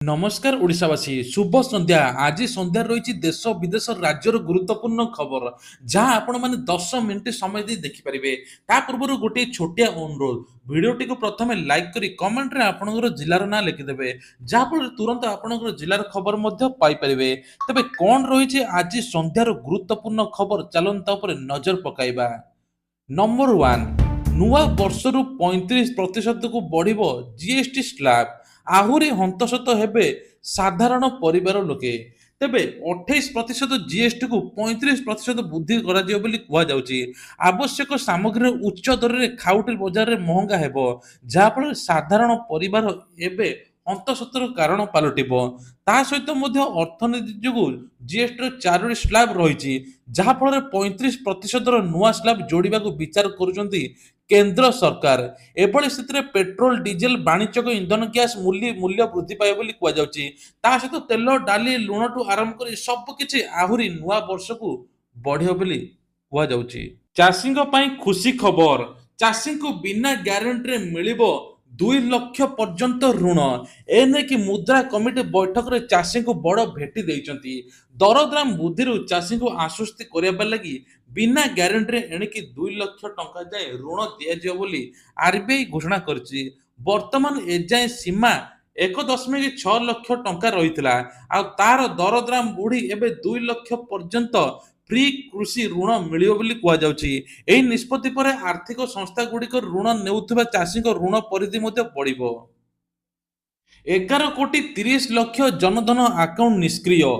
নমস্কার ওড়িশাবাসী, শুভ সন্ধ্যা। আজি সন্ধ্যা রয়েছে দেশ বিদেশ রাজ্যর গুরুত্বপূর্ণ খবর, যা আপন মানে 10 মিনিট সময় দিয়ে দেখিপারে। তা পূর্বর গোটিয়ে ছোটিয়া অনুরোধ, ভিডিওটি প্রথমে লাইক করে কমেন্টরে আপনার জেলার না লিখিদেবে, যাফলে তুরন্ত আপনার জেলার খবর পাইপারে। তবে কণ রয়েছে আজি সন্ধ্যার গুরুত্বপূর্ণ খবর, চালুন তা উপরে নজর পকাইবা। নম্বর 1, নূয়া বর্ষରୁ 35% বଢ଼ିବ জিএসটি ସ୍ଲାବ୍। ଆହୁରି ହନ୍ତସନ୍ତ ହେବେ ସାଧାରଣ ପରିବାର ଲୋକେ। ତେବେ 28% ଜିଏସଟିକୁ 35% ବୃଦ୍ଧି କରାଯିବ ବୋଲି କୁହାଯାଉଛି। ଆବଶ୍ୟକ ସାମଗ୍ରୀର ଉଚ୍ଚ ଦରରେ ଖାଉଟି ବଜାରରେ ମହଙ୍ଗା ହେବ, ଯାହାଫଳରେ ସାଧାରଣ ପରିବାର ଏବେ ହନ୍ତସନ୍ତର କାରଣ ପାଲଟିବ। ତା ସହିତ ମଧ୍ୟ ଅର୍ଥନୀତି ଯୋଗୁଁ ଜିଏସଟିର 4ଟି ସ୍ଲାବ୍ ରହିଛି, ଯାହାଫଳରେ 35%ର ନୂଆ ସ୍ଲାବ୍ ଯୋଡ଼ିବାକୁ ବିଚାର କରୁଛନ୍ତି କେନ୍ଦ୍ର ସରକାର। ଏଭଳି ସ୍ଥିତିରେ ପେଟ୍ରୋଲ, ଡିଜେଲ, ବାଣିଜ୍ୟିକ ଇନ୍ଧନ, ଗ୍ୟାସ୍ ମୂଲ୍ୟ ବୃଦ୍ଧି ପାଇବ ବୋଲି କୁହାଯାଉଛି। ତା ସହିତ ତେଲ, ଡାଲି, ଲୁଣଠୁ ଆରମ୍ଭ କରି ସବୁକିଛି ଆହୁରି ନୂଆ ବର୍ଷକୁ ବଢ଼ିବ ବୋଲି କୁହାଯାଉଛି। ଚାଷୀଙ୍କ ପାଇଁ ଖୁସି ଖବର, ଚାଷୀଙ୍କୁ ବିନା ଗ୍ୟାରେଣ୍ଟିରେ ମିଳିବ 2 ଲକ୍ଷ ପର୍ଯ୍ୟନ୍ତ ଋଣ। ଏନେଇକି ମୁଦ୍ରା କମିଟି ବୈଠକରେ ଚାଷୀଙ୍କୁ ବଡ଼ ଭେଟି ଦେଇଛନ୍ତି। ଦରଦାମ ବୃଦ୍ଧିରୁ ଚାଷୀଙ୍କୁ ଆଶ୍ୱସ୍ତି କରିବା ଲାଗି ବିନା ଗ୍ୟାରେଣ୍ଟିରେ ଏଣିକି 2 ଲକ୍ଷ ଟଙ୍କା ଯାଏ ଋଣ ଦିଆଯିବ ବୋଲି ଆରବିଆଇ ଘୋଷଣା କରିଛି। ବର୍ତ୍ତମାନ ଏଯାଏଁ ସୀମା 1.6 ଲକ୍ଷ ଟଙ୍କା ରହିଥିଲା, ଆଉ ତାର ଦରଦାମ ବଢ଼ି ଏବେ 2 ଲକ୍ଷ ପର୍ଯ୍ୟନ୍ତ ପ୍ରି କୃଷି ଋଣ ମିଳିବ ବୋଲି କୁହାଯାଉଛି। ଏହି ନିଷ୍ପତ୍ତି ପରେ ଆର୍ଥିକ ସଂସ୍ଥାଗୁଡ଼ିକରୁ ଋଣ ନେଉଥିବା ଚାଷୀଙ୍କ ଋଣ ପରିଧି ମଧ୍ୟ ବଢ଼ିବ। 11,30,00,000 ଜନଧନ ଆକାଉଣ୍ଟ ନିଷ୍କ୍ରିୟ।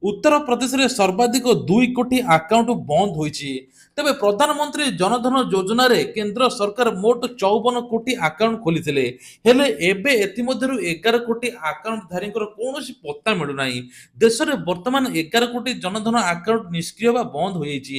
ଉତ୍ତରପ୍ରଦେଶରେ ସର୍ବାଧିକ 2 କୋଟି ଆକାଉଣ୍ଟ ବନ୍ଦ ହୋଇଛି। ତେବେ ପ୍ରଧାନମନ୍ତ୍ରୀ ଜନଧନ ଯୋଜନାରେ କେନ୍ଦ୍ର ସରକାର ମୋଟ 54 କୋଟି ଆକାଉଣ୍ଟ ଖୋଲିଥିଲେ, ହେଲେ ଏବେ ଏଥିମଧ୍ୟରୁ 11 କୋଟି ଆକାଉଣ୍ଟଧାରୀଙ୍କର କୌଣସି ପତ୍ତା ମିଳୁନାହିଁ। ଦେଶରେ ବର୍ତ୍ତମାନ 11 କୋଟି ଜନଧନ ଆକାଉଣ୍ଟ ନିଷ୍କ୍ରିୟ ବା ବନ୍ଦ ହୋଇଯାଇଛି।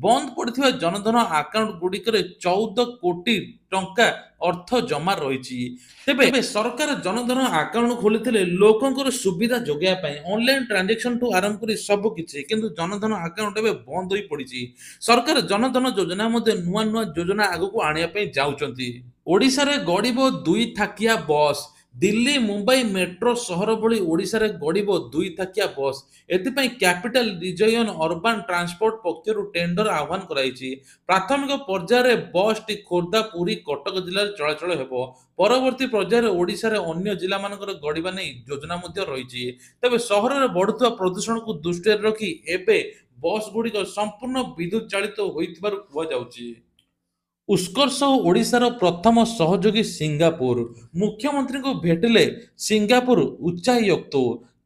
ବନ୍ଦ ପଡ଼ିଥିବା ଜନଧନ ଆକାଉଣ୍ଟ ଗୁଡ଼ିକରେ 14 କୋଟି ଟଙ୍କା ଅର୍ଥ ଜମା ରହିଛି। ତେବେ ସରକାର ଜନଧନ ଆକାଉଣ୍ଟ ଖୋଲିଥିଲେ ଲୋକଙ୍କର ସୁବିଧା ଯୋଗାଇବା ପାଇଁ, ଅନଲାଇନ ଟ୍ରାଞ୍ଜାକ୍ସନ ଠୁ ଆରମ୍ଭ କରି ସବୁ କିଛି, କିନ୍ତୁ ଜନଧନ ଆକାଉଣ୍ଟ ଏବେ ବନ୍ଦ ହୋଇ ପଡ଼ିଛି। ସରକାର ଜନଧନ ଯୋଜନା ମଧ୍ୟ ନୂଆ ନୂଆ ଯୋଜନା ଆଗକୁ ଆଣିବା ପାଇଁ ଯାଉଛନ୍ତି। ଓଡ଼ିଶାରେ ଗଡ଼ିବ 2 ଥାକିଆ ବସ୍। ଦିଲ୍ଲୀ, ମୁମ୍ବାଇ ମେଟ୍ରୋ ସହର ଭଳି ଓଡ଼ିଶାରେ ଗଡ଼ିବ 2 ଥାକିଆ ବସ୍। ଏଥିପାଇଁ କ୍ୟାପିଟାଲ ରିଜୟନ ଅର୍ବାନ ଟ୍ରାନ୍ସପୋର୍ଟ ପକ୍ଷରୁ ଟେଣ୍ଡର ଆହ୍ୱାନ କରାଯାଇଛି। ପ୍ରାଥମିକ ପର୍ଯ୍ୟାୟରେ ବସ୍ଟି ଖୋର୍ଦ୍ଧା, ପୁରୀ, କଟକ ଜିଲ୍ଲାରେ ଚଳାଚଳ ହେବ। ପରବର୍ତ୍ତୀ ପର୍ଯ୍ୟାୟରେ ଓଡ଼ିଶାରେ ଅନ୍ୟ ଜିଲ୍ଲାମାନଙ୍କର ଗଡ଼ିବା ନେଇ ଯୋଜନା ମଧ୍ୟ ରହିଛି। ତେବେ ସହରରେ ବଢ଼ୁଥିବା ପ୍ରଦୂଷଣକୁ ଦୃଷ୍ଟିରେ ରଖି ଏବେ ବସ୍ ଗୁଡ଼ିକ ସମ୍ପୂର୍ଣ୍ଣ ବିଦ୍ୟୁତ ଚାଳିତ ହୋଇଥିବାରୁ କୁହାଯାଉଛି। ଉତ୍କର୍ଷ ଓ ଓଡ଼ିଶାର ପ୍ରଥମ ସହଯୋଗୀ ସିଙ୍ଗାପୁର। ମୁଖ୍ୟମନ୍ତ୍ରୀଙ୍କୁ ଭେଟିଲେ ସିଙ୍ଗାପୁର ଉଚ୍ଚାୟୁକ୍ତ।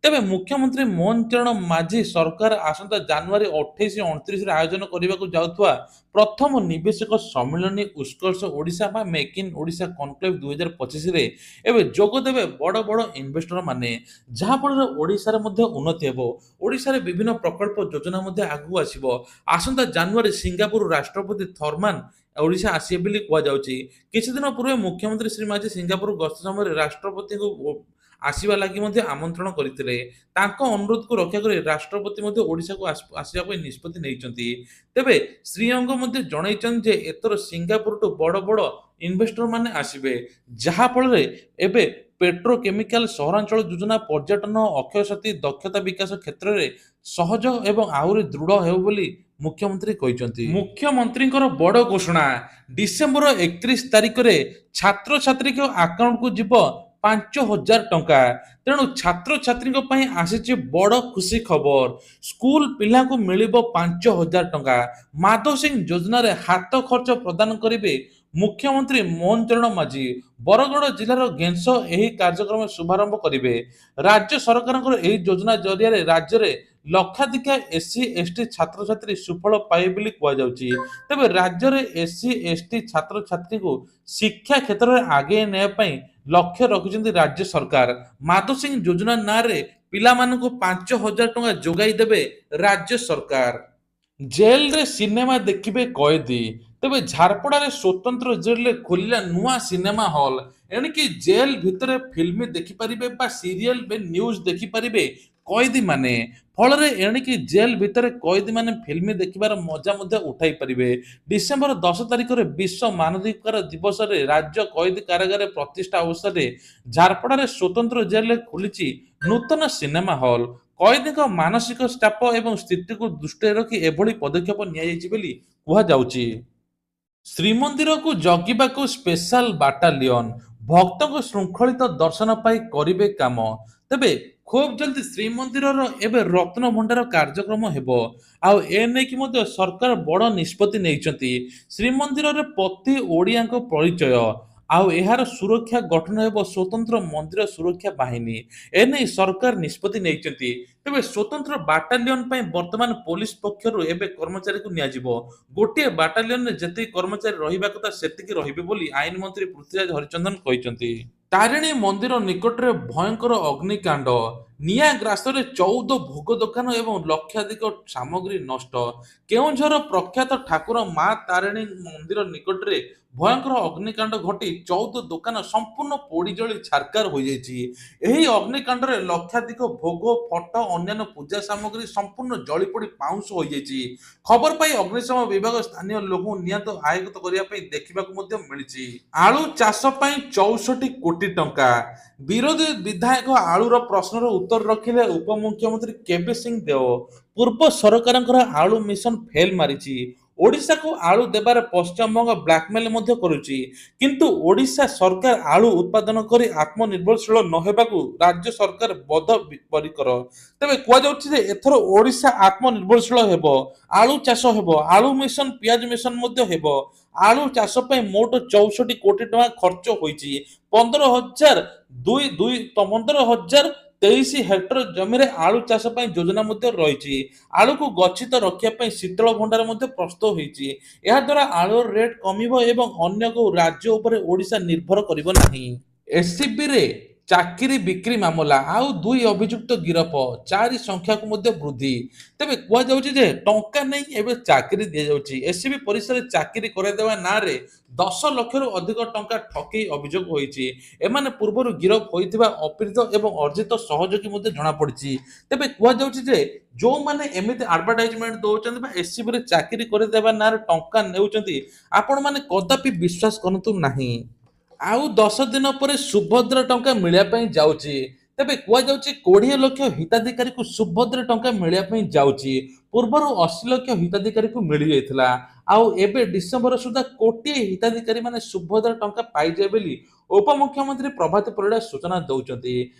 ତେବେ ମୁଖ୍ୟମନ୍ତ୍ରୀ ମୋହନ ଚରଣ ମାଝୀ ସରକାର ଆସନ୍ତା ଜାନୁଆରୀ 28-29ରେ ଆୟୋଜନ କରିବାକୁ ଯାଉଥିବା ପ୍ରଥମ ନିବେଶକ ସମ୍ମିଳନୀ ଉତ୍କର୍ଷ ଓଡ଼ିଶା ବା ମେକ୍ ଇନ୍ ଓଡ଼ିଶା କନକ୍ଲେଭ୍ 2025ରେ ଏବେ ଯୋଗଦେବେ ବଡ଼ ବଡ଼ ଇନଭେଷ୍ଟର ମାନେ, ଯାହାଫଳରେ ଓଡ଼ିଶାରେ ମଧ୍ୟ ଉନ୍ନତି ହେବ। ଓଡ଼ିଶାରେ ବିଭିନ୍ନ ପ୍ରକଳ୍ପ ଯୋଜନା ମଧ୍ୟ ଆଗକୁ ଆସିବ। ଆସନ୍ତା ଜାନୁଆରୀ ସିଙ୍ଗାପୁର ରାଷ୍ଟ୍ରପତି ଥର୍ମାନ ଓଡ଼ିଶା ଆସିବେ ବୋଲି କୁହାଯାଉଛି। କିଛି ଦିନ ପୂର୍ବେ ମୁଖ୍ୟମନ୍ତ୍ରୀ ଶ୍ରୀ ମାଝୀ ସିଙ୍ଗାପୁର ଗସ୍ତ ସମୟରେ ରାଷ୍ଟ୍ରପତିଙ୍କୁ ଆସିବା ଲାଗି ମଧ୍ୟ ଆମନ୍ତ୍ରଣ କରିଥିଲେ। ତାଙ୍କ ଅନୁରୋଧକୁ ରକ୍ଷା କରି ରାଷ୍ଟ୍ରପତି ମଧ୍ୟ ଓଡ଼ିଶାକୁ ଆସିବା ପାଇଁ ନିଷ୍ପତ୍ତି ନେଇଛନ୍ତି। ତେବେ ଶ୍ରୀଅଙ୍ଗ ମଧ୍ୟ ଜଣାଇଛନ୍ତି ଯେ ଏଥର ସିଙ୍ଗାପୁରଠୁ ବଡ଼ ବଡ଼ ଇନଭେଷ୍ଟର ମାନେ ଆସିବେ, ଯାହାଫଳରେ ଏବେ ପେଟ୍ରୋକେମିକାଲ, ସହରାଞ୍ଚଳ ଯୋଜନା, ପର୍ଯ୍ୟଟନ, ଅକ୍ଷୟ ଶକ୍ତି, ଦକ୍ଷତା ବିକାଶ କ୍ଷେତ୍ରରେ ସହଯୋଗ ଏବଂ ଆହୁରି ଦୃଢ଼ ହେବ ବୋଲି ମୁଖ୍ୟମନ୍ତ୍ରୀ କହିଛନ୍ତି। ମୁଖ୍ୟମନ୍ତ୍ରୀଙ୍କର ବଡ଼ ଘୋଷଣା, ଡିସେମ୍ବର 31 ତାରିଖରେ ଛାତ୍ରଛାତ୍ରୀଙ୍କ ଆକାଉଣ୍ଟକୁ ଯିବ 5,000 ଟଙ୍କା। ତେଣୁ ଛାତ୍ରଛାତ୍ରୀଙ୍କ ପାଇଁ ଆସିଛି ବଡ଼ ଖୁସି ଖବର। ସ୍କୁଲ ପିଲାଙ୍କୁ ମିଳିବ 5,000 ଟଙ୍କା। ମାଧବ ସିଂ ଯୋଜନାରେ ହାତ ଖର୍ଚ୍ଚ ପ୍ରଦାନ କରିବେ ମୁଖ୍ୟମନ୍ତ୍ରୀ ମୋହନ ଚରଣ ମାଝୀ। ବରଗଡ଼ ଜିଲ୍ଲାର ଘେଂସ ଏହି କାର୍ଯ୍ୟକ୍ରମ ଶୁଭାରମ୍ଭ କରିବେ। ରାଜ୍ୟ ସରକାରଙ୍କର ଏହି ଯୋଜନା ଜରିଆରେ ରାଜ୍ୟରେ ଲକ୍ଷାଧିକ ଏସ୍ସି ଏସ୍ଟି ଛାତ୍ରଛାତ୍ରୀ ସୁଫଳ ପାଇବେ ବୋଲି କୁହାଯାଉଛି। ତେବେ ରାଜ୍ୟରେ ଏସ୍ସି ଏସ୍ଟି ଛାତ୍ରଛାତ୍ରୀଙ୍କୁ ଶିକ୍ଷା କ୍ଷେତ୍ରରେ ଆଗେଇ ନେବା ପାଇଁ ଲକ୍ଷ୍ୟ ରଖିଛନ୍ତି ରାଜ୍ୟ ସରକାର। ମାଧବ ସିଂ ଯୋଜନା ନାଁରେ ପିଲାମାନଙ୍କୁ 5,000 ଟଙ୍କା ଯୋଗାଇ ଦେବେ ରାଜ୍ୟ ସରକାର। ଜେଲରେ ସିନେମା ଦେଖିବେ କଏଦୀ। ତେବେ ଝାରପଡ଼ାରେ ସ୍ୱତନ୍ତ୍ର ଜେଲରେ ଖୋଲିଲା ନୂଆ ସିନେମା ହଲ୍। ଏଣିକି ଜେଲ ଭିତରେ ଫିଲ୍ମ ଦେଖିପାରିବେ ବା ସିରିଏଲ ବା ନ୍ୟୁଜ୍ ଦେଖିପାରିବେ କଏଦୀମାନେ। ଫଳରେ ଏଣିକି ଜେଲ ଭିତରେ କଏଦୀମାନେ ଫିଲ୍ମ ଦେଖିବାର ମଜା ମଧ୍ୟ ଉଠାଇ ପାରିବେ। ଡିସେମ୍ବର 10 ତାରିଖରେ ବିଶ୍ୱ ମାନବାଧିକାର ଦିବସରେ ରାଜ୍ୟ କଏଦୀ କାରାଗାର ପ୍ରତିଷ୍ଠା ଅବସରରେ ଝାରପଡ଼ାରେ ସ୍ୱତନ୍ତ୍ର ଜେଲରେ ଖୋଲିଛି ନୂତନ ସିନେମା ହଲ୍, କଏଦୀଙ୍କ ମାନସିକ ଚାପ ଏବଂ ସ୍ଥିତିକୁ ଦୃଷ୍ଟିରେ ରଖି ଏଭଳି ପଦକ୍ଷେପ ନିଆଯାଇଛି ବୋଲି କୁହାଯାଉଛି। ଶ୍ରୀମନ୍ଦିରକୁ ଜଗିବାକୁ ସ୍ପେଶାଲ ବାଟାଲିୟନ, ଭକ୍ତଙ୍କ ଶୃଙ୍ଖଳିତ ଦର୍ଶନ ପାଇଁ କରିବେ କାମ। ତେବେ ଖୁବ୍ ଜଲ୍ଦି ଶ୍ରୀମନ୍ଦିରର ଏବେ ରତ୍ନ ଭଣ୍ଡାର କାର୍ଯ୍ୟକ୍ରମ ହେବ। ଆଉ ଏ ନେଇକି ମଧ୍ୟ ସରକାର ବଡ଼ ନିଷ୍ପତ୍ତି ନେଇଛନ୍ତି। ଶ୍ରୀମନ୍ଦିରରେ ପ୍ରତି ଓଡ଼ିଆଙ୍କ ପରିଚୟ ଆଉ ଏହାର ସୁରକ୍ଷା ଗଠନ ହେବ ସ୍ୱତନ୍ତ୍ର ମନ୍ଦିର ସୁରକ୍ଷା ବାହିନୀ। ଏନେଇ ସରକାର ନିଷ୍ପତ୍ତି ନେଇଛନ୍ତି। ତେବେ ସ୍ୱତନ୍ତ୍ର ବାଟାଲିୟନ ପାଇଁ ବର୍ତ୍ତମାନ ପୋଲିସ ପକ୍ଷରୁ ଏବେ କର୍ମଚାରୀକୁ ନିଆଯିବ। ଗୋଟିଏ ବାଟାଲିୟନରେ ଯେତିକି କର୍ମଚାରୀ ରହିବା କଥା ସେତିକି ରହିବେ ବୋଲି ଆଇନ ମନ୍ତ୍ରୀ ପୃଥ୍ୱୀରାଜ ହରିଚନ୍ଦନ କହିଛନ୍ତି। ତାରିଣୀ ମନ୍ଦିର ନିକଟରେ ଭୟଙ୍କର ଅଗ୍ନିକାଣ୍ଡ, ନିଆଁ ଗ୍ରାସରେ 14 ଭୋଗ ଦୋକାନ ଏବଂ ଲକ୍ଷାଧିକ ସାମଗ୍ରୀ ନଷ୍ଟ। କେଉଁଝର ପ୍ରଖ୍ୟାତ ଠାକୁର ମା ତାରିଣୀ ମନ୍ଦିର ନିକଟରେ ଭୟଙ୍କର ଅଗ୍ନିକାଣ୍ଡ ଘଟି 14 ଦୋକାନ ସମ୍ପୂର୍ଣ୍ଣ ପୋଡ଼ି ଜଳି ଛାରକାର ହୋଇଯାଇଛି। ଏହି ଅଗ୍ନିକାଣ୍ଡରେ ଲକ୍ଷାଧିକ ଭୋଗ, ଫଟୋ, ଅନ୍ୟାନ୍ୟ ପୂଜା ସାମଗ୍ରୀ ସମ୍ପୂର୍ଣ୍ଣ ଜଳିପୋଡ଼ି ପାଉଁଶ ହୋଇଯାଇଛି। ଖବର ପାଇ ଅଗ୍ନିଶମ ବିଭାଗ ସ୍ଥାନୀୟ ଲୋକଙ୍କୁ ନିଆଁ ଆୟତ୍ତ କରିବା ପାଇଁ ଦେଖିବାକୁ ମଧ୍ୟ ମିଳିଛି। ଆଳୁ ଚାଷ ପାଇଁ 64 କୋଟି ଟଙ୍କା, ବିରୋଧୀ ବିଧାୟକ ଆଳୁର ପ୍ରଶ୍ନର ଉତ୍ତର ରଖିଲେ ଉପମୁଖ୍ୟମନ୍ତ୍ରୀ କେବି ସିଂ ଦେଓ। ପୂର୍ବ ସରକାରଙ୍କର ଆଳୁ ମିଶନ ଫେଲ୍ ମାରିଛି। ଓଡ଼ିଶାକୁ ଆଳୁ ଦେବାରେ ପଶ୍ଚିମବଙ୍ଗ ବ୍ଲାକମେଲ ମଧ୍ୟ କରୁଛି। କିନ୍ତୁ ଓଡ଼ିଶା ସରକାର ଆଳୁ ଉତ୍ପାଦନ କରି ଆତ୍ମନିର୍ଭରଶୀଳ ନ ହେବାକୁ ରାଜ୍ୟ ସରକାର ବଦ୍ଧପରିକର। ତେବେ କୁହାଯାଉଛି ଯେ ଏଥର ଓଡ଼ିଶା ଆତ୍ମନିର୍ଭରଶୀଳ ହେବ, ଆଳୁ ଚାଷ ହେବ, ଆଳୁ ମିଶନ, ପିଆଜ ମିଶନ ମଧ୍ୟ ହେବ। ଆଳୁ ଚାଷ ପାଇଁ ମୋଟ 64 କୋଟି ଟଙ୍କା ଖର୍ଚ୍ଚ ହୋଇଛି। 15,023 ହେକ୍ଟର ଜମିରେ ଆଳୁ ଚାଷ ପାଇଁ ଯୋଜନା ମଧ୍ୟ ରହିଛି। ଆଳୁକୁ ଗଚ୍ଛିତ ରଖିବା ପାଇଁ ଶୀତଳ ଭଣ୍ଡାର ମଧ୍ୟ ପ୍ରସ୍ତୁତ ହୋଇଛି। ଏହାଦ୍ୱାରା ଆଳୁର ରେଟ୍ କମିବ ଏବଂ ଅନ୍ୟ କେଉଁ ରାଜ୍ୟ ଉପରେ ଓଡ଼ିଶା ନିର୍ଭର କରିବ ନାହିଁ। ଏସ୍ସିବିରେ ଚାକିରି ବିକ୍ରି ମାମଲା, ଆଉ 2 ଅଭିଯୁକ୍ତ ଗିରଫ, 4 ସଂଖ୍ୟାକୁ ମଧ୍ୟ ବୃଦ୍ଧି। ତେବେ କୁହାଯାଉଛି ଯେ ଟଙ୍କା ନେଇ ଏବେ ଚାକିରି ଦିଆଯାଉଛି। ଏସ୍ସିବି ପରିସରରେ ଚାକିରି କରାଇଦେବା ନାଁରେ 10 ଲକ୍ଷରୁ ଅଧିକ ଟଙ୍କା ଠକେଇ ଅଭିଯୋଗ ହୋଇଛି। ଏମାନେ ପୂର୍ବରୁ ଗିରଫ ହୋଇଥିବା ଅପୀଡ଼ିତ ଏବଂ ଅର୍ଜିତ ସହଯୋଗୀ ମଧ୍ୟ ଜଣାପଡ଼ିଛି। ତେବେ କୁହାଯାଉଛି ଯେ ଯେଉଁମାନେ ଏମିତି ଆଡଭର୍ଟାଇଜମେଣ୍ଟ ଦେଉଛନ୍ତି ବା ଏସ୍ସିବିରେ ଚାକିରି କରିଦେବା ନାଁରେ ଟଙ୍କା ନେଉଛନ୍ତି, ଆପଣମାନେ କଦାପି ବିଶ୍ୱାସ କରନ୍ତୁ ନାହିଁ। ଆଉ 10 ଦିନ ପରେ ସୁଭଦ୍ରା ଟଙ୍କା ମିଳିବା ପାଇଁ ଯାଉଛି। ତେବେ କୁହାଯାଉଛି 20 ଲକ୍ଷ ହିତାଧିକାରୀଙ୍କୁ ସୁଭଦ୍ରା ଟଙ୍କା ମିଳିବା ପାଇଁ ଯାଉଛି। ପୂର୍ବରୁ 80 ଲକ୍ଷ ହିତାଧିକାରୀଙ୍କୁ ମିଳିଯାଇଥିଲା। ଆଉ ଏବେ ଡିସେମ୍ବର ସୁଦ୍ଧା କୋଟିଏ ହିତାଧିକାରୀ ମାନେ ସୁଭଦ୍ରା ଟଙ୍କା ପାଇଯିବେ ବୋଲି ଉପମୁଖ୍ୟମନ୍ତ୍ରୀ ପ୍ରଭାତ ପରିଡ଼ା ସୂଚନା ଦେଉଛନ୍ତି।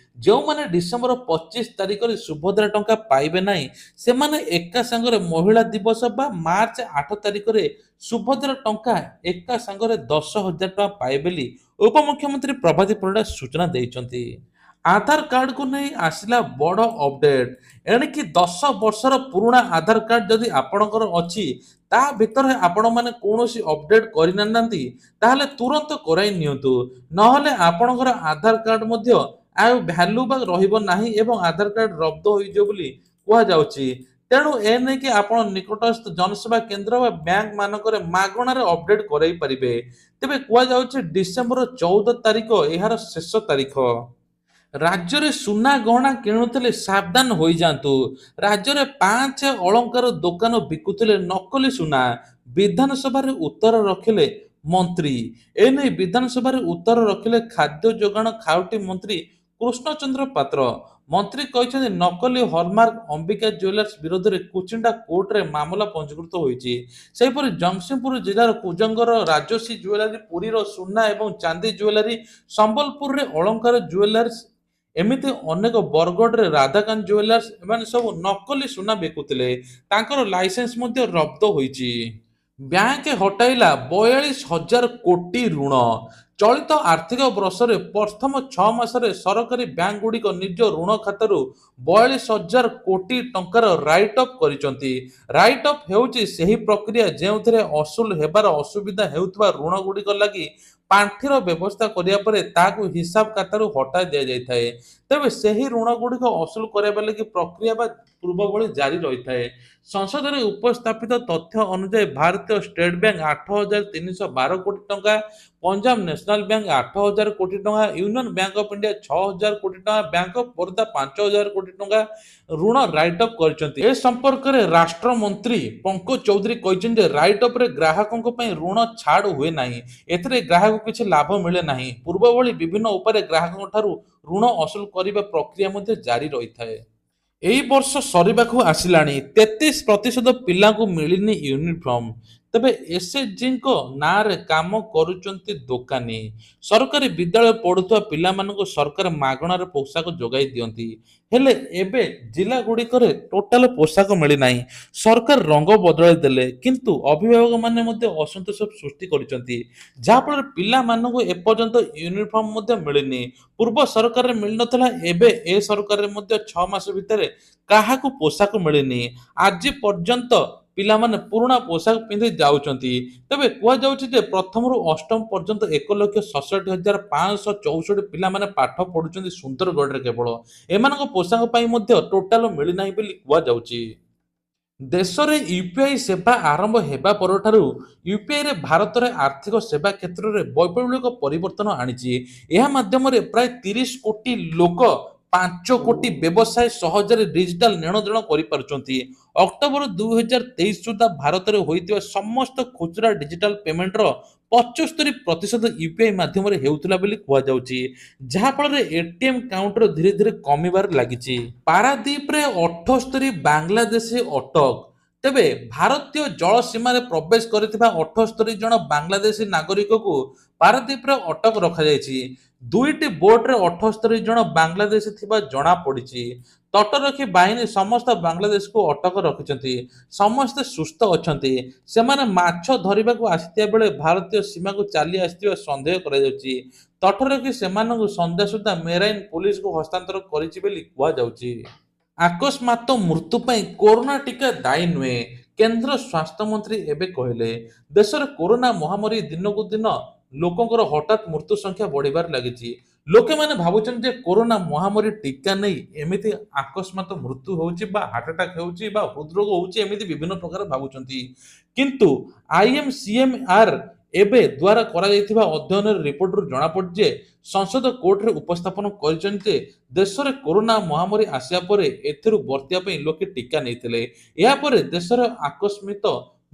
ଯେଉଁମାନେ ଡିସେମ୍ବର 25 ତାରିଖରେ ସୁଭଦ୍ରା ଟଙ୍କା ପାଇବେ ନାହିଁ, ସେମାନେ ଏକା ସାଙ୍ଗରେ ମହିଳା ଦିବସ ବା ମାର୍ଚ୍ଚ 8 ତାରିଖରେ ସୁଭଦ୍ରା ଟଙ୍କା ଏକା ସାଙ୍ଗରେ 10,000 ଟଙ୍କା ପାଇବେ ବୋଲି ଉପମୁଖ୍ୟମନ୍ତ୍ରୀ ପ୍ରଭାତ ପରିଡ଼ା ସୂଚନା ଦେଇଛନ୍ତି। ଆଧାର କାର୍ଡକୁ ନେଇ ଆସିଲା ବଡ଼ ଅପଡେଟ୍। ଏଣିକି 10 ବର୍ଷର ପୁରୁଣା ଆଧାର କାର୍ଡ ଯଦି ଆପଣଙ୍କର ଅଛି, ତା ଭିତରେ ଆପଣମାନେ କୌଣସି ଅପଡେଟ୍ କରିନାହାନ୍ତି, ତାହେଲେ ତୁରନ୍ତ କରାଇ ନିଅନ୍ତୁ। ନହେଲେ ଆପଣଙ୍କର ଆଧାର କାର୍ଡ ମଧ୍ୟ ଆଉ ଭ୍ୟାଲୁ ବା ରହିବ ନାହିଁ ଏବଂ ଆଧାର କାର୍ଡ ରଦ୍ଦ ହୋଇଯିବ ବୋଲି କୁହାଯାଉଛି। ତେଣୁ ଏ ନେଇକି ଆପଣ ନିକଟସ୍ଥ ଜନସେବା କେନ୍ଦ୍ର ବା ବ୍ୟାଙ୍କ ମାନଙ୍କରେ ମାଗଣାରେ ଅପଡେଟ୍ କରାଇ ପାରିବେ। ତେବେ କୁହାଯାଉଛି ଡିସେମ୍ବର 14 ତାରିଖ ଏହାର ଶେଷ ତାରିଖ। ରାଜ୍ୟରେ ସୁନା ଗହଣା କିଣୁଥିଲେ ସାବଧାନ ହୋଇଯାଆନ୍ତୁ। ରାଜ୍ୟରେ 5 ଅଳଙ୍କାର ଦୋକାନ ବିକୁଥିଲେ ନକଲି ସୁନା। ବିଧାନସଭାରେ ଉତ୍ତର ରଖିଲେ ମନ୍ତ୍ରୀ। ଏନେଇ ବିଧାନସଭାରେ ଉତ୍ତର ରଖିଲେ ଖାଦ୍ୟ ଯୋଗାଣ ଖାଉଟି ମନ୍ତ୍ରୀ କୃଷ୍ଣଚନ୍ଦ୍ର ପାତ୍ର। ମନ୍ତ୍ରୀ କହିଛନ୍ତି ନକଲି ହଲମାର୍କ ଅମ୍ବିକା ଜୁଏଲାର୍ସ ବିରୋଧରେ କୁଚିଣ୍ଡା କୋର୍ଟରେ ମାମଲା ପଞ୍ଜୀକୃତ ହୋଇଛି। ସେହିପରି ଜଗତସିଂହପୁର ଜିଲ୍ଲାର କୁଜଙ୍ଗର ରାଜଶ୍ରୀ ଜୁଏଲାରୀ, ପୁରୀର ସୁନା ଏବଂ ଚାନ୍ଦି ଜୁଏଲାରୀ, ସମ୍ବଲପୁରରେ ଅଳଙ୍କାର ଜୁଏଲାର୍ସ, ଏମିତି ଅନେକ ବରଗଡ଼ରେ ରାଧାକାନ୍ତ ଜୁଏଲାର୍ସ, ଏମାନେ ସବୁ ନକଲି ସୁନା ବିକୁଥିଲେ। ତାଙ୍କର ଲାଇସେନ୍ସ ମଧ୍ୟ ରଦ୍ଦ ହୋଇଛି। ବ୍ୟାଙ୍କ ହଟାଇଲା 42,000 କୋଟି ଋଣ। ଚଳିତ ଆର୍ଥିକ ବର୍ଷରେ ପ୍ରଥମ 6 ମାସରେ ସରକାରୀ ବ୍ୟାଙ୍କଗୁଡ଼ିକ ନିଜ ଋଣ ଖାତାରୁ 42,000 କୋଟି ଟଙ୍କାର ରାଇଟ୍ ଅଫ୍ କରିଛନ୍ତି। ରାଇଟ୍ ଅଫ୍ ହେଉଛି ସେହି ପ୍ରକ୍ରିୟା ଯେଉଁଥିରେ ଅସୁଲ ହେବାର ଅସୁବିଧା ହେଉଥିବା ଋଣଗୁଡ଼ିକ ଲାଗି ପାଣ୍ଠିର ବ୍ୟବସ୍ଥା କରିବା ପରେ ତାହାକୁ ହିସାବ ଖାତାରୁ ହଟାଇ ଦିଆଯାଇଥାଏ। ତେବେ ସେହି ଋଣଗୁଡ଼ିକ ଅସୁଲ କରାଇବା ଲାଗି ପ୍ରକ୍ରିୟା ବା ପୂର୍ବ ଭଳି ଜାରି ରହିଥାଏ। ସଂସଦରେ ଉପସ୍ଥାପିତ ତଥ୍ୟ ଅନୁଯାୟୀ ଭାରତୀୟ ଷ୍ଟେଟ୍ ବ୍ୟାଙ୍କ 8,312 କୋଟି ଟଙ୍କା, पंजाब नेशनल बैंक 8,000 कोटी टंका, यूनियन बैंक ऑफ इंडिया 6,000 कोटी टंका, बैंक ऑफ बड़ौदा 5,000 कोटी टंका ऋण राइट अप करछंती। ए संपर्क रे राष्ट्र मंत्री पंकज चौधरी कहछन जे राइट अप रे ग्राहकक पई ऋण छाड़ हुए नाही, एथरे ग्राहक किछि लाभ मिले नाही। पूर्व भली विभिन्न उपाय ग्राहकक ठारू ऋण असुल करिबा प्रक्रिया मध्ये जारी रहिथाए। एई वर्ष सरिबाकू आसिलाणी 33% पिलांकू मिलिनी यूनिफॉर्म। तेबे एसएचजी नारे काम करुचंती दोकानी। सरकारी विद्यालय पढ़ुवा पिलामानंकु सरकार मागणारे पोशाक जोगाई दियंती। हेले एबे जिला गुड़िकरे टोटाल पोशाक मिली नाही। सरकार रंग बदलाई देले किंतु अभिभावक माने मध्ये असंतोष सृष्टि करिसंती, जहा फल पिलामानंकु एपर्यंत यूनिफॉर्म मध्ये मिलिनी। पूर्व सरकार मिल नथला, एबे ए सरकार रे मध्ये 6 मास भितरे काहाकू पोशाक मिलिनी। आज पर्यंत पिलामाने पुराणा पोशाक पिंधि जाउचंती। तबे कुआ जाउछि जे प्रथम रु अष्टम पर्यंत 1,67,564 पिलामाने पाठ पढुचंती सुंदरगढ़ रे। केवल एमानक पोशाक पई मध्ये टोटाल मिली नाही बोली कुआ जाउछि। देश में यूपीआई सेवा आरंभ हेबा परठारु यूपीआई रे भारत रे आर्थिक सेवा क्षेत्र में वैप्लविक परिवर्तन आनिछि। एहा माध्यम रे प्राय 30 कोटी लोक 5 कोटी व्यवसाय सहजरे डिजिटल लेनदेन करि पारुचंती। अक्टोबर 2023 सुधा भारत रे होइतिबा समस्त खुचरा डिजिटल पेमेंट रो 75% यूपीआई माध्यम रे हेउतला बोली कुआ जाउछि, जहा फल रे एटीएम काउंटर धीरे धीरे कमिबार लागिछि। पारादीप रे 78 बांग्लादेशी अटक। तेबे भारतीय जल सीमा रे प्रवेश करिथिबा 78 जन बांग्लादेशी नागरिक को पारादीप रे अटक रखा जायछि। दुईटी बोट रे 78 जन बांग्लादेशी थिबा जणा पड़िछि। तटरक्षी बाहिनी समस्त बांग्लादेश को अटक रखिछंती। समस्त सुस्थ अछंती। सेमाने माछ धरिबाकू आसितिया बेले भारतीय सीमा को चाली आसितिबा संदेह करा जाउछि। तटरक्षी सेमानकू संदेह सुद्धा मेराइन पुलिस को हस्तांतर करिछि बोली कुआ जाउछि। अकस्मात मृत्यु पर कोरोना टीका दायी नुहे, केंद्र स्वास्थ्य मंत्री एबे कहले। देश में कोरोना महामारी दिन को दिन लोकंकर हठात मृत्यु संख्या बढ़िबार लागिछि। लोके माने भाबुछन जे कोरोना महामारी टीका नहीं एमिति अकस्मात मृत्यु होउछि बा हार्ट अटैक होउछि बा हृदरोग होउछि, एमिति विभिन्न प्रकार भाबुछंती। किंतु आईएमसीएमआर एबे द्वारा करा जायथिबा अध्ययन रिपोर्ट रु जणा पड़ जे संसद कोर्ट रे उपस्थापन करिसन जे देश रे कोरोना महामारी आसिया परे एथिरु बर्तिया पई लोके टीका नेइथिले। एहा परे देश रे आकस्मिक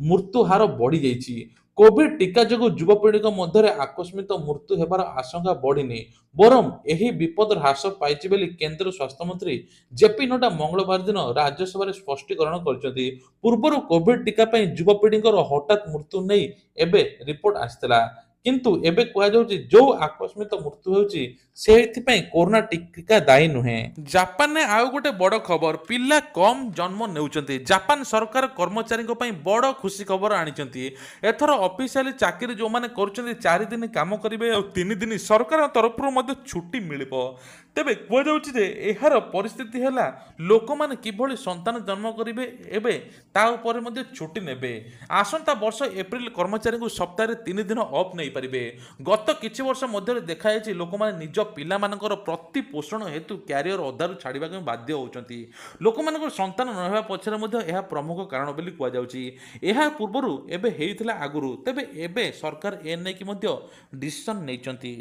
मृत्यु हार बढ़ी जाइछि। कोविड टीका जोगु युवपीढ़ी मध्य आकस्मिक मृत्यु हेबार आशंका बढ़िनी, बरम एही विपद ह्रास पाइछि बोली केंद्र स्वास्थ्य मंत्री जेपी नड्डा मंगलवार दिन राज्यसभा रे स्पष्टीकरण करछथि। पूर्वरु कोविड टीका पई युवपीढ़ीଙ୍କର हठात मृत्यु नै एबे रिपोर्ट आस्थिला, किंतु एबे कुआ जाउछि जो आकस्मिक मृत्यु होउछि सेथि पई कोरोना टीका दायी नुहे। जापान ने आउ गोटे बड़ खबर, पिला कम जन्म नेउचंती। जापान सरकार कर्मचारी पई बड़ खुशी खबर आनिचंती। एथर ऑफिशियली चाकरी जो माने करूचंती 4 दिन काम करिवे और 3 दिन सरकार तरफ मध्ये छुट्टी मिलिबो। तेबे कुआ जाउछि जे एहार परिस्थिति हैला लोक माने किभली संतान जन्म करिवे एबे ता ऊपर मध्ये छुट्टी नेबे। आसंता वर्ष एप्रिल कर्मचारी को सप्ताह 3 दिन ऑफ नै परिबे। गत किछि वर्ष मध्ये देखा जायछि लोक माने निज पिला मानकर प्रति पोषण हेतु क्यारियर अधारु छाड़िबा के बाध्य होउचंती। लोक मानकर संतान न हेबा पछरे मध्ये एहा प्रमुख कारण बोली कुआ जाउछि। एहा पूर्वरु एबे हेइथिला आगुरु, तेबे एबे सरकार ए नै कि मध्ये डिसिजन नेइचंती।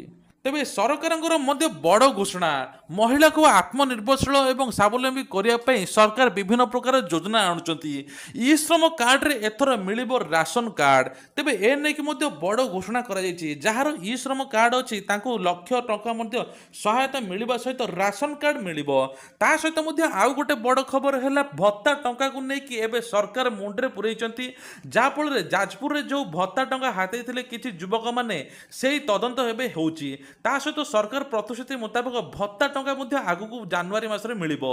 तेबे सरकारଙ୍କର ମଧ୍ୟ ବଡ଼ ଘୋଷଣା, ମହିଳାକୁ ଆତ୍ମନିର୍ଭରଶୀଳ ଏବଂ ସ୍ୱାବଲମ୍ବୀ କରିବା ପାଇଁ ସରକାର ବିଭିନ୍ନ ପ୍ରକାର ଯୋଜନା ଆଣୁଛନ୍ତି। ଇ ଶ୍ରମ କାର୍ଡରେ ଏଥର ମିଳିବ ରାସନ କାର୍ଡ। ତେବେ ଏ ନେଇକି ମଧ୍ୟ ବଡ଼ ଘୋଷଣା କରାଯାଇଛି। ଯାହାର ଇ ଶ୍ରମ କାର୍ଡ ଅଛି ତାଙ୍କୁ ଲକ୍ଷ ଟଙ୍କା ମଧ୍ୟ ସହାୟତା ମିଳିବା ସହିତ ରାସନ କାର୍ଡ ମିଳିବ। ତା ସହିତ ମଧ୍ୟ ଆଉ ଗୋଟେ ବଡ଼ ଖବର ହେଲା ଭତ୍ତା ଟଙ୍କାକୁ ନେଇକି ଏବେ ସରକାର ମୁଣ୍ଡରେ ପୁରେଇଛନ୍ତି। ଯାହାଫଳରେ ଯାଜପୁରରେ ଯେଉଁ ଭତ୍ତା ଟଙ୍କା ହାତେଇଥିଲେ କିଛି ଯୁବକମାନେ ସେଇ ତଦନ୍ତ ଏବେ ହେଉଛି। ତା ସହିତ ସରକାର ପ୍ରତିଶ୍ରୁତି ମୁତାବକ ଭତ୍ତା ଟଙ୍କା ମଧ୍ୟ ଆଗକୁ ଜାନୁଆରୀ ମାସରେ ମିଳିବ।